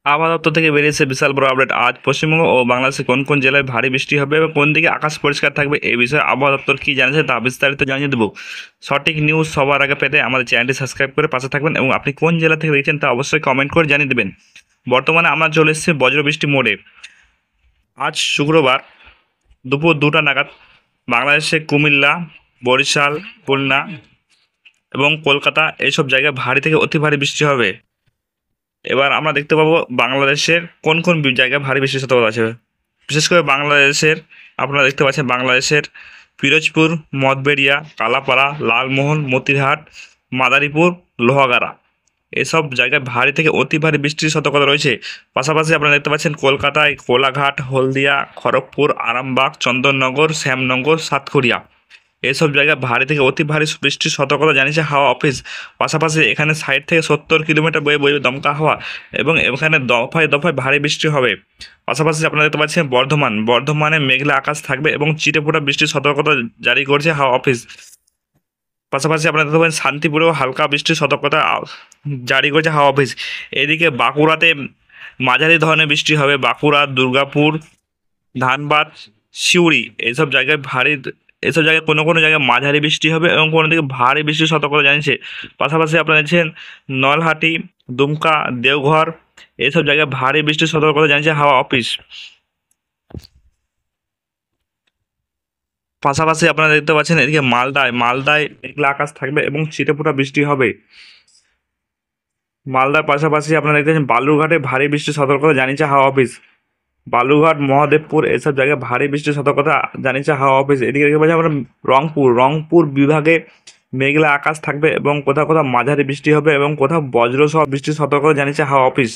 আবহাওয়া দপ্তর থেকে বেরিয়েছে বিশাল বড় আপডেট। আজ পশ্চিমবঙ্গ ও বাংলাদেশে কোন কোন জেলায় ভারী বৃষ্টি হবে এবং কোন দিকে আকাশ পরিষ্কার থাকবে এই বিষয়ে আবহাওয়া দপ্তর কি জানিয়েছে তা বিস্তারিত জানিয়ে দেবো। সঠিক নিউজ সবার আগে পেতে আমাদের চ্যানেলটি সাবস্ক্রাইব করে পাশে থাকবেন এবং আপনি কোন জেলা থেকে দেখছেন তা অবশ্যই কমেন্ট করে জানিয়ে দেবেন। বর্তমানে আমরা চলে এসেছি বজ্রবৃষ্টি মোডে। আজ শুক্রবার দুপুর 2টা নাগাদ বাংলাদেশে কুমিল্লা, বরিশাল, খুলনা এবং কলকাতা এইসব জায়গায় ভারী থেকে অতি ভারী বৃষ্টি হবে। এবার আমরা দেখতে পাবো বাংলাদেশের কোন কোন জায়গায় ভারী বৃষ্টির সতর্কতা আছে। বিশেষ করে বাংলাদেশের আপনারা দেখতে পাচ্ছেন বাংলাদেশের পিরোজপুর, মঠবেড়িয়া, কালাপাড়া, লালমোহন, মতিরহাট, মাদারীপুর, লোহাগাড়া এসব জায়গায় ভারী থেকে অতি ভারী বৃষ্টির সতর্কতা রয়েছে। পাশাপাশি আপনারা দেখতে পাচ্ছেন কলকাতায় কোলাঘাট, হলদিয়া, খড়গপুর, আরামবাগ, চন্দননগর, শ্যামনগর, সাতক্ষীরা এসব জায়গায় ভারী থেকে অতি ভারী বৃষ্টির সতর্কতা জানিয়েছে হাওয়া অফিস। পাশাপাশি এখানে 60 থেকে 70 কিলোমিটার বয়ে বইবে দমকা হাওয়া এবং এখানে দফায় দফায় ভারী বৃষ্টি হবে। পাশাপাশি আপনারা দেখতে পাচ্ছেন বর্ধমানে মেঘলা আকাশ থাকবে এবং চিটেফোঁটা বৃষ্টির সতর্কতা জারি করছে হাওয়া অফিস। পাশাপাশি আপনারা দেখতে পাবেন শান্তিপুরেও হালকা বৃষ্টির সতর্কতা জারি করেছে হাওয়া অফিস। এদিকে বাঁকুড়াতে মাঝারি ধরনের বৃষ্টি হবে। বাঁকুড়া, দুর্গাপুর, ধানবাদ, সিউড়ি এসব জায়গায় কোনো কোনো জায়গায় মাঝারি বৃষ্টি হবে এবং কোনো দিকে ভারী বৃষ্টির সতর্কতা জানিয়েছে। পাশাপাশি আপনারা দেখছেন নলহাটি, দুমকা, দেওঘর এসব জায়গায় ভারী বৃষ্টির সতর্কতা জানিয়েছে হাওয়া অফিস। পাশাপাশি আপনারা দেখতে পাচ্ছেন এদিকে মালদায় মেঘলা আকাশ থাকবে এবং ছিটেফোঁটা বৃষ্টি হবে। মালদার পাশাপাশি আপনারা দেখতে পাচ্ছেন বালুরঘাটে ভারী বৃষ্টির সতর্কতা জানিয়েছে হাওয়া অফিস। বালুরঘাট, মহাদেবপুর এসব জায়গায় ভারী বৃষ্টির সতর্কতা জানিয়েছে হাওয়া অফিস। এদিকে দেখতে পাচ্ছি আমরা রংপুর বিভাগে মেঘলা আকাশ থাকবে এবং কোথাও কোথাও মাঝারি বৃষ্টি হবে এবং কোথাও বজ্রসহ বৃষ্টির সতর্কতা জানিয়েছে হাওয়া অফিস।